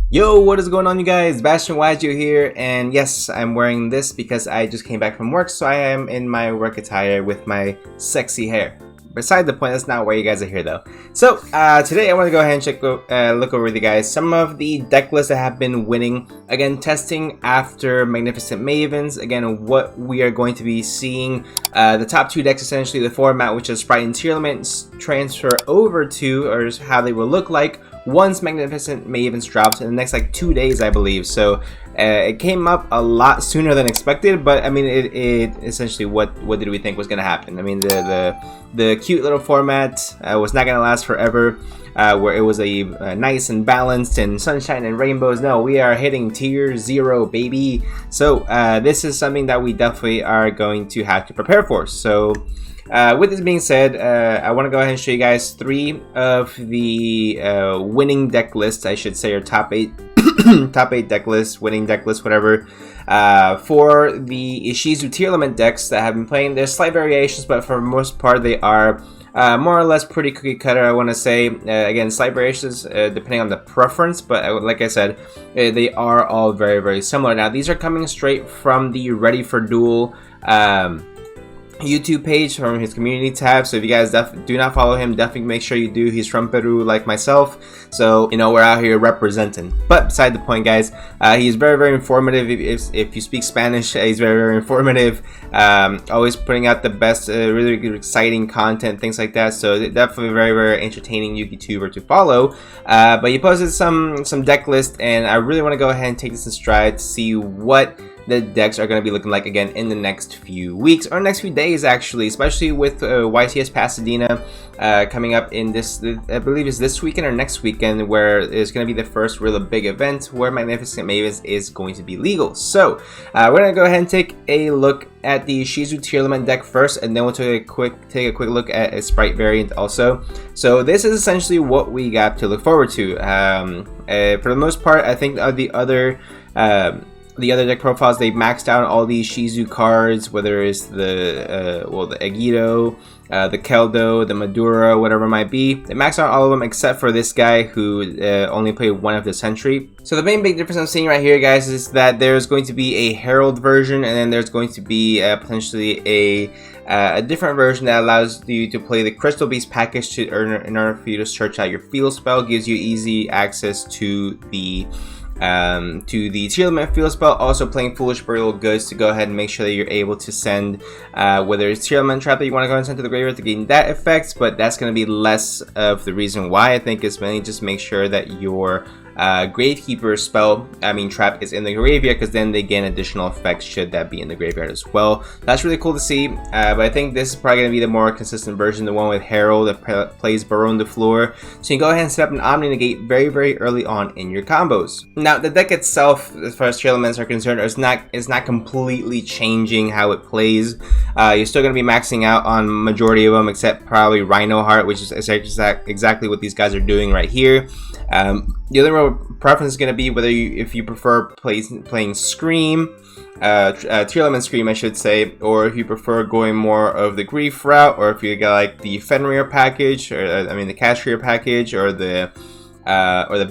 Yo, what is going on, you guys? Bashtian here, and yes, I'm wearing this because I just came back from work, so I am in my work attire with my sexy hair. Beside the point, that's not why you guys are here though. So, today I want to go ahead and look over with you guys some of the deck lists that have been winning. Again, testing after Magnificent Mavens. Again, what we are going to be seeing, the top two decks, essentially the format, which is Sprite and Tier Elements, transfer over to, or how they will look like once Magnificent Mavens drops in the next like 2 days, I believe. So it came up a lot sooner than expected, but I mean, it essentially, what did we think was going to happen? I mean, the cute little format was not going to last forever, where it was a nice and balanced and sunshine and rainbows. No, we are hitting tier 0, baby. So this is something that we definitely are going to have to prepare for. So with this being said, I want to go ahead and show you guys 3 of the winning deck lists, I should say, or top 8 top 8 deck lists, winning deck lists, whatever, for the Ishizu tier element decks that have been playing. There's slight variations, but for the most part they are more or less pretty cookie cutter, I want to say. Again, slight variations depending on the preference, but like I said, they are all very, very similar. Now, these are coming straight from the Ready for Duel YouTube page, from his community tab. So if you guys do not follow him, definitely make sure you do. He's from Peru like myself, so you know, we're out here representing. But beside the point, guys, he's very, very informative. If you speak Spanish, he's very, very informative. Always putting out the best, really good, exciting content, things like that. So definitely very, very entertaining YouTuber to follow. But he posted some deck list, and I really want to go ahead and take this in stride to see what the decks are going to be looking like again in the next few weeks, or next few days actually, especially with YTS Pasadena coming up in this, I believe is this weekend or next weekend, where it's going to be the first real big event where Magnificent Mavens is going to be legal. So we're going to go ahead and take a look at the Ishizu tier element deck first, and then we'll take a quick look at a Sprite variant also. So this is essentially what we got to look forward to. For the most part, I think the other deck profiles, they maxed out all these Shizu cards, whether it's the Egido, the Keldo, the Madura, whatever it might be. They maxed out all of them except for this guy who only played one of the Sentry. So the main big difference I'm seeing right here, guys, is that there's going to be a Herald version, and then there's going to be potentially a different version that allows you to play the Crystal Beast package in order for you to search out your field spell. Gives you easy access to the tier element field spell. Also playing Foolish Burial Goods to go ahead and make sure that you're able to send whether it's tier element trap that you want to go and send to the graveyard to gain that effect, but that's going to be less of the reason why. I think it's mainly just make sure that your Gravekeeper spell, trap, is in the graveyard, because then they gain additional effects should that be in the graveyard as well. That's really cool to see, but I think this is probably going to be the more consistent version, the one with Herald that plays Baron de Fleur. So you can go ahead and set up an Omni Negate very, very early on in your combos. Now, the deck itself, as far as tier elements are concerned, is not completely changing how it plays. You're still going to be maxing out on majority of them, except probably Rhino Heart, which is exactly what these guys are doing right here. The other real preference is going to be whether if you prefer playing Scream, tier element Scream, I should say, or if you prefer going more of the Grief route, or if you got like the Fenrir package, or the Cashier package, or the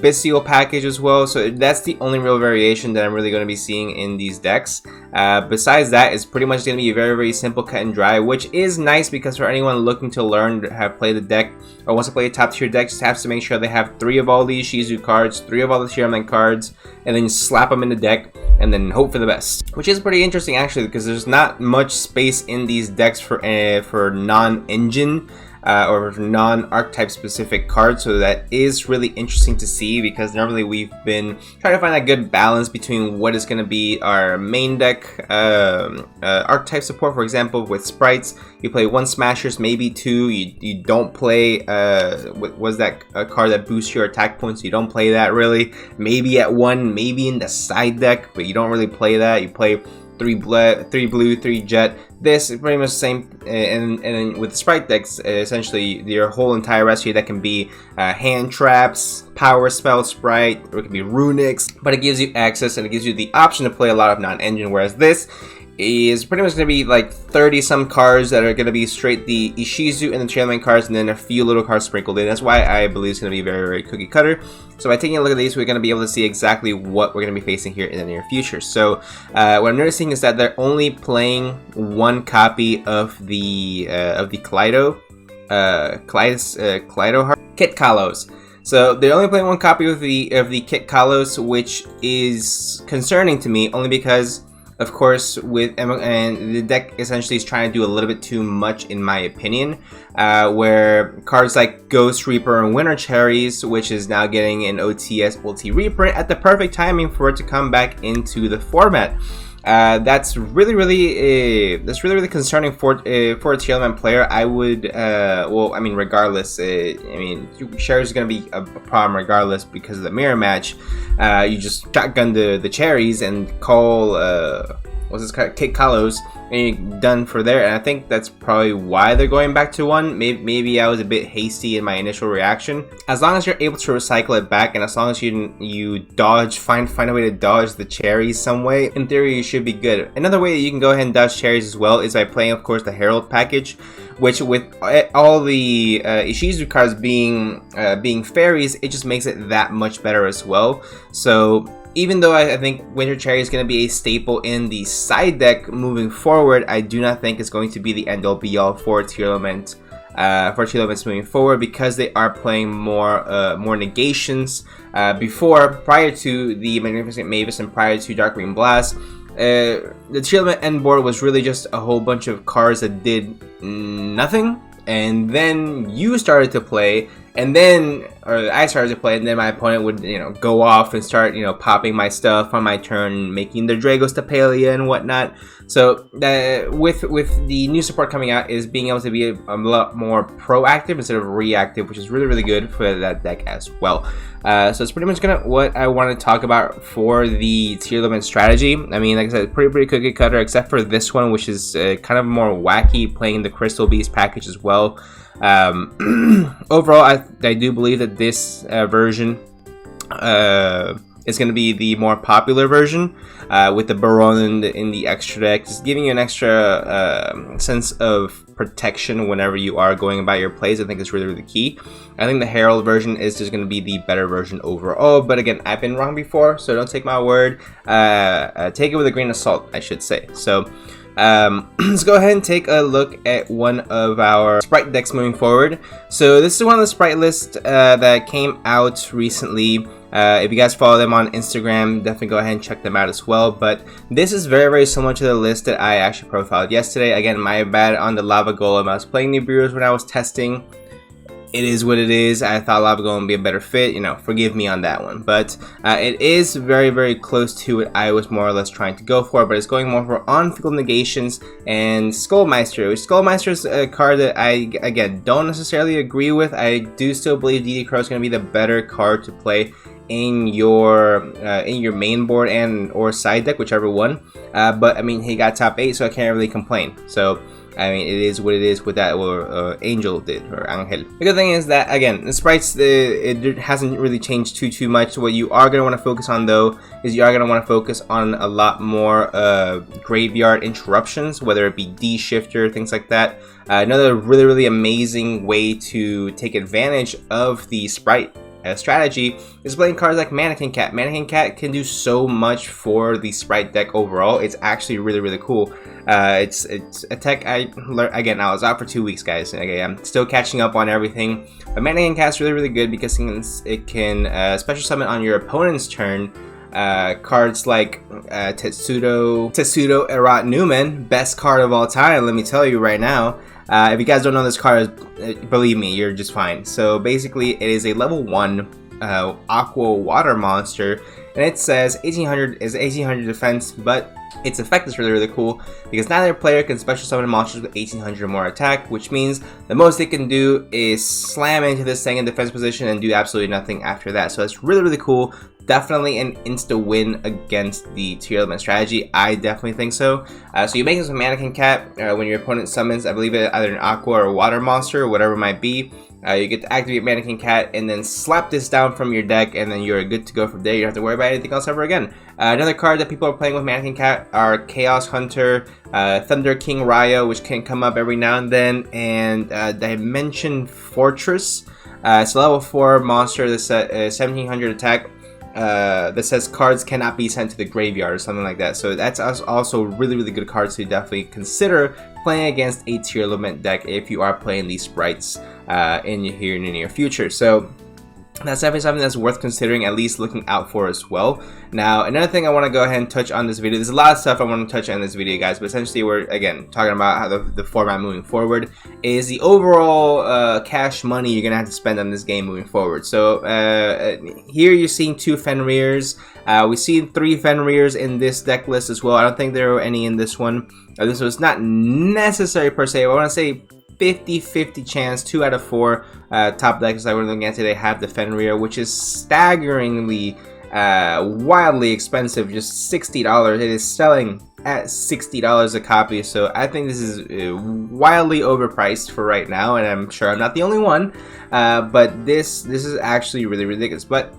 Bestial package as well. So that's the only real variation that I'm really going to be seeing in these decks. Besides that, it's pretty much going to be very, very simple, cut and dry, which is nice, because for anyone looking to learn how to play the deck, or wants to play a top tier deck, just has to make sure they have 3 of all these Shizu cards, 3 of all the tier element cards, and then you slap them in the deck and then hope for the best, which is pretty interesting actually, because there's not much space in these decks for non-engine or non-archetype specific cards. So that is really interesting to see, because normally we've been trying to find that good balance between what is going to be our main deck archetype support. For example, with Sprites, you play 1 Smashers, maybe 2. You don't play was that a card that boosts your attack points? You don't play that really. Maybe at 1, maybe in the side deck, but you don't really play that. You play 3 blue, 3 jet. This is pretty much the same, and then with the Sprite decks, essentially your whole entire rest of your deck can be hand traps, power spell Sprite, or it can be runics, but it gives you access and it gives you the option to play a lot of non-engine, whereas this is pretty much going to be like 30 some cards that are going to be straight the Ishizu and the Trail Man cards, and then a few little cards sprinkled in. That's why I believe it's going to be very, very cookie cutter. So by taking a look at these, we're going to be able to see exactly what we're going to be facing here in the near future. So what I'm noticing is that they're only playing one copy of the Kaleido Kit Kalos. So they're only playing one copy of the Kit Kalos, which is concerning to me, only because, of course, and the deck essentially is trying to do a little bit too much, in my opinion, where cards like Ghost Reaper and Winter Cherries, which is now getting an OTS Ulti reprint at the perfect timing for it to come back into the format. That's really concerning for a Tealman player. I would, well, I mean, regardless, I mean, Cherries is going to be a problem regardless because of the mirror match. You just shotgun the Cherries and call, what's this called, Kit Kalos, and you're done for there. And I think that's probably why they're going back to one. Maybe I was a bit hasty in my initial reaction. As long as you're able to recycle it back, and as long as you dodge, find a way to dodge the Cherries some way, in theory you should be good. Another way that you can go ahead and dodge Cherries as well is by playing, of course, the Herald package, which with all the Ishizu cards being fairies, it just makes it that much better as well. So even though I think Winter Cherry is going to be a staple in the side deck moving forward, I do not think it's going to be the end-all be-all for Tearlament moving forward, because they are playing more negations. Prior to the Magnificent Mavis and prior to Darkwing Blast, the Tearlament end board was really just a whole bunch of cards that did nothing, and then you started to play, and then, or I started to play, and then my opponent would, go off and start, popping my stuff on my turn, making their Dragos Tapalia and whatnot. So with the new support coming out, is being able to be a lot more proactive instead of reactive, which is really good for that deck as well. So it's pretty much what I want to talk about for the Tearlament strategy. I mean, like I said, pretty cookie cutter, except for this one, which is kind of more wacky, playing the Crystal Beast package as well. Overall, I do believe that this version is going to be the more popular version, with the Baron in the extra deck, just giving you an extra sense of protection whenever you are going about your plays. I think it's really key. I think the Herald version is just going to be the better version overall, but again, I've been wrong before, so don't take my word. Take it with a grain of salt, I should say. So let's go ahead and take a look at one of our sprite decks moving forward. So this is one of the sprite lists that came out recently. If you guys follow them on Instagram, definitely go ahead and check them out as well. But this is very similar to the list that I actually profiled yesterday. Again, my bad on the Lava Golem. I was playing Nibiru's when I was testing. It is what it is. I thought Lava Golem would be a better fit. Forgive me on that one. But it is very close to what I was more or less trying to go for. But it's going more for on-field negations and Skullmeister. Skullmeister is a card that I, again, don't necessarily agree with. I do still believe DD Crow is going to be the better card to play in your main board and or side deck, whichever one. But I mean, he got top 8, so I can't really complain. So I mean, it is what it is with that, or Angel did, or Angel. The good thing is that, again, the sprites, it hasn't really changed too much. What you are going to want to focus on, though, is you are going to want to focus on a lot more graveyard interruptions, whether it be D-Shifter, things like that. Another really amazing way to take advantage of the sprite strategy is playing cards like Mannequin Cat. Mannequin Cat can do so much for the sprite deck overall. It's actually really cool. It's a tech I learned. Again, I was out for 2 weeks, guys. Okay, I'm still catching up on everything. But Mannequin Cat's really good because it can special summon on your opponent's turn cards like Tetsudo Erat Newman, best card of all time. Let me tell you right now. If you guys don't know this card, believe me, you're just fine. So basically, it is a level 1 Aqua Water monster, and it says 1800 is 1800 defense, but its effect is really cool because neither player can special summon monsters with 1800 or more attack, which means the most they can do is slam into this thing in defense position and do absolutely nothing after that. So it's really cool. Definitely an insta win against the tier element strategy. I definitely think so. So you make this with Mannequin Cat when your opponent summons, I believe it either an Aqua or Water monster or whatever it might be. You get to activate Mannequin Cat and then slap this down from your deck, and then you're good to go from there. You don't have to worry about anything else ever again. Another card that people are playing with Mannequin Cat are Chaos Hunter, Thunder King Raya, which can come up every now and then, and Dimension Fortress. It's a level 4 monster that's 1700 attack. That says cards cannot be sent to the graveyard or something like that. So that's also really good cards to definitely consider playing against a tier limit deck if you are playing these sprites in the near future. So that's definitely something that's worth considering, at least looking out for as well. Now, another thing I want to go ahead and touch on this video, there's a lot of stuff I want to touch on this video, guys, but essentially we're, again, talking about how the format moving forward is the overall cash money you're going to have to spend on this game moving forward. So, here you're seeing 2 Fenrirs. We see 3 Fenrirs in this deck list as well. I don't think there were any in this one. This was not necessary per se. I want to say 50-50 chance, 2 out of 4 top decks that we're looking at today have the Fenrir, which is staggeringly wildly expensive, just $60. It is selling at $60 a copy, so I think this is wildly overpriced for right now, and I'm sure I'm not the only one, but this is actually really ridiculous. But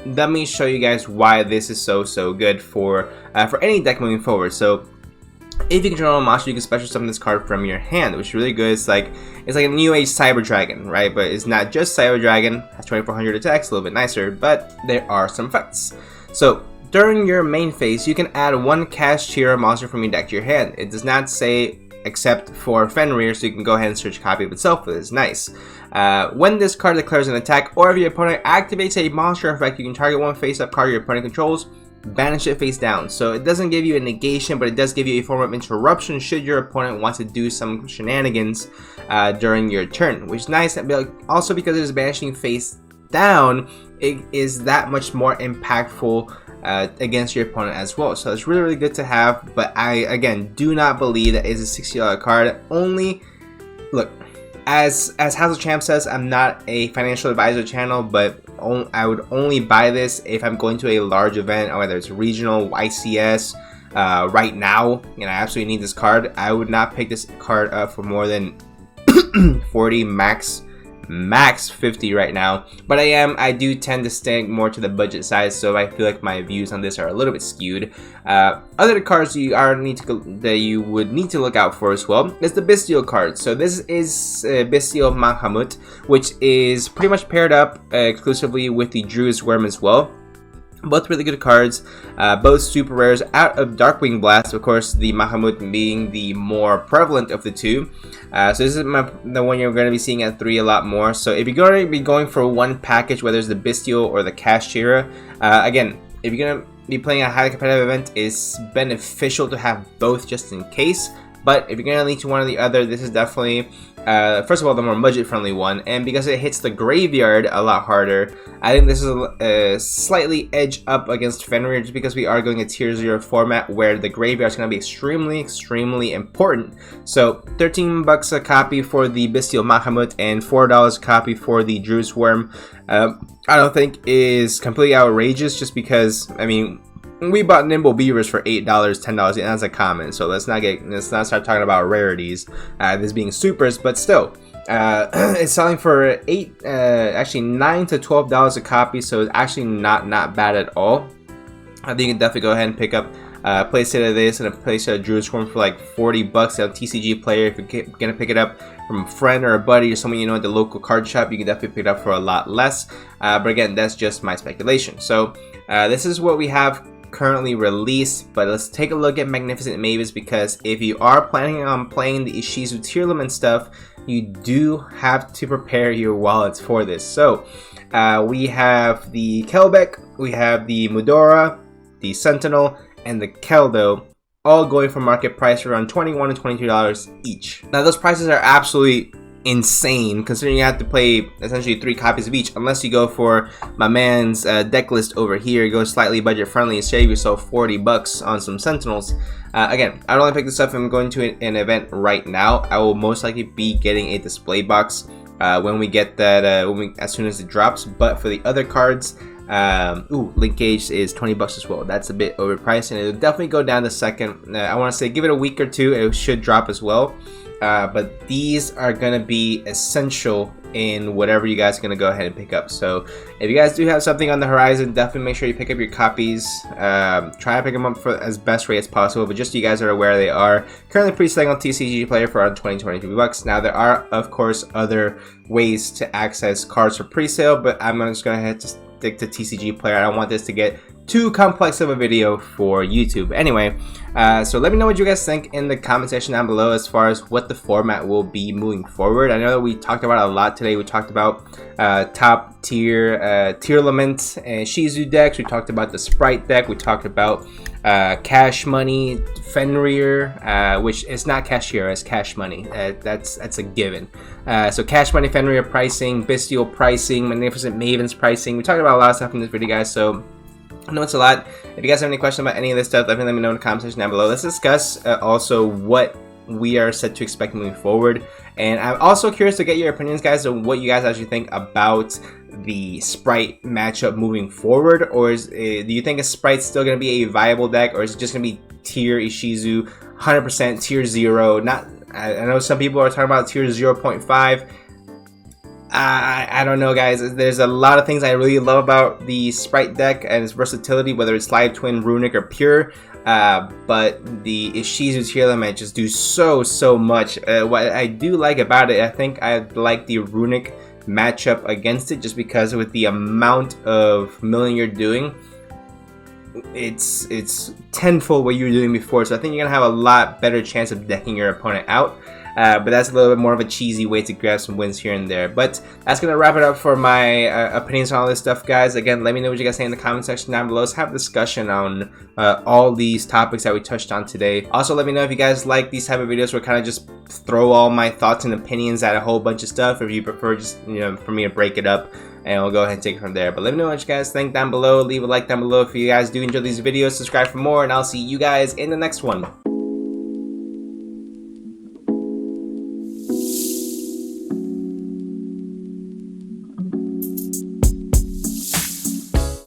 let me show you guys why this is so good for any deck moving forward. So if you control a monster, you can special summon this card from your hand, which is really good. It's like a new age Cyber Dragon, right? But it's not just Cyber Dragon. Has 2400 attacks, a little bit nicer, but there are some effects. So during your main phase, you can add 1 Cash Tier monster from your deck to your hand. It does not say except for Fenrir, so you can go ahead and search a copy of itself. It is nice. When this card declares an attack, or if your opponent activates a monster effect, you can target 1 face-up card your opponent controls, banish it face down. So it doesn't give you a negation, but it does give you a form of interruption should your opponent want to do some shenanigans during your turn, which is nice. Also, because it is banishing face down, it is that much more impactful against your opponent as well. So it's really good to have, but I again do not believe that is a $60 card. Only look, as House of Champ says, I'm not a financial advisor channel, but I would only buy this if I'm going to a large event, whether it's regional, YCS. Right now, and I absolutely need this card. I would not pick this card up for more than 40 max 50 right now, but I do tend to stick more to the budget side, so I feel like my views on this are a little bit skewed. Other cards that you would need to look out for as well is the Bestial card. So this is Bestial Mahamut, which is pretty much paired up exclusively with the Druid's Worm as well. Both really good cards, both super rares out of Darkwing Blast, of course the Mahamut being the more prevalent of the two. So this is the one you're going to be seeing at 3 a lot more. So if you're going to be going for one package, whether it's the Bestial or the Kashira, again, if you're going to be playing a highly competitive event, it's beneficial to have both just in case. But if you're going to lean to one or the other, this is definitely, first of all, the more budget-friendly one. And because it hits the graveyard a lot harder, I think this is a slightly edge up against Fenrir, just because we are going a tier 0 format where the graveyard is going to be extremely important. So $13 a copy for the Bestial Mahamut and $4 a copy for the Druid's Worm. I don't think is completely outrageous, just because, I mean, we bought Nimble Beavers for $8, $10, and that's a common. So let's not start talking about rarities, this being supers, but still, it's selling for actually $9 to $12 a copy. So it's actually not bad at all. I think you can definitely go ahead and pick up a playset of this and a playset of Druid's Worm for like $40 on TCG Player. If you're gonna pick it up from a friend or a buddy or someone you know at the local card shop, you can definitely pick it up for a lot less. But again, that's just my speculation. So this is what we have currently released, but let's take a look at Magnificent Mavis, because if you are planning on playing the Ishizu tier limit stuff, you do have to prepare your wallets for this. So we have the Kelbeck, we have the Mudora, the Sentinel, and the Keldo, all going for market price around $21 to $22 each. Now those prices are absolutely insane, considering you have to play essentially 3 copies of each, unless you go for my man's deck list over here. Go slightly budget friendly and save yourself $40 on some Sentinels. Again, I don't only pick this up if I'm going to an event right now. I will most likely be getting a display box when we get that, as soon as it drops. But for the other cards, Linkage is $20 as well. That's a bit overpriced, and it'll definitely go down the second. I want to say give it a week or two, it should drop as well. but these are gonna be essential in whatever you guys are gonna go ahead and pick up. So if you guys do have something on the horizon, definitely make sure you pick up your copies. Try to pick them up for as best rate as possible, but just so you guys are aware, they are currently pre-selling on TCG Player for around 20-22 bucks. Now there are of course other ways to access cards for pre-sale, but I'm just gonna head to stick to TCG Player. I don't want this to get too complex of a video for YouTube. Anyway, so let me know what you guys think in the comment section down below as far as what the format will be moving forward. I know that we talked about it a lot today. We talked about top tier Tearlament and Shizu decks. We talked about the Sprite deck. We talked about Cash Money, Fenrir, which is not Cashier, it's Cash Money. That's a given. So Cash Money, Fenrir pricing, Bestial pricing, Magnificent Maven's pricing. We talked about a lot of stuff in this video, guys, so I know it's a lot. If you guys have any questions about any of this stuff, definitely let me know in the comment section down below. Let's discuss also what we are set to expect moving forward. And I'm also curious to get your opinions, guys, on what you guys actually think about the Sprite matchup moving forward. Or do you think a Sprite's still going to be a viable deck, or is it just going to be tier Ishizu, 100% tier 0? Not, I know some people are talking about tier 0.5. I don't know, guys. There's a lot of things I really love about the Sprite deck and its versatility, whether it's Live Twin, Runic, or Pure. But the Ishizu Tearlament just do so much. What I do like about it, I think I like the Runic matchup against it, just because with the amount of milling you're doing, it's tenfold what you were doing before. So I think you're gonna have a lot better chance of decking your opponent out. But that's a little bit more of a cheesy way to grab some wins here and there. But that's going to wrap it up for my opinions on all this stuff, guys. Again, let me know what you guys say in the comment section down below. Let's have a discussion on all these topics that we touched on today. Also, let me know if you guys like these type of videos where I kind of just throw all my thoughts and opinions at a whole bunch of stuff, or if you prefer just, you know, for me to break it up, and we'll go ahead and take it from there. But let me know what you guys think down below. Leave a like down below if you guys do enjoy these videos. Subscribe for more, and I'll see you guys in the next one.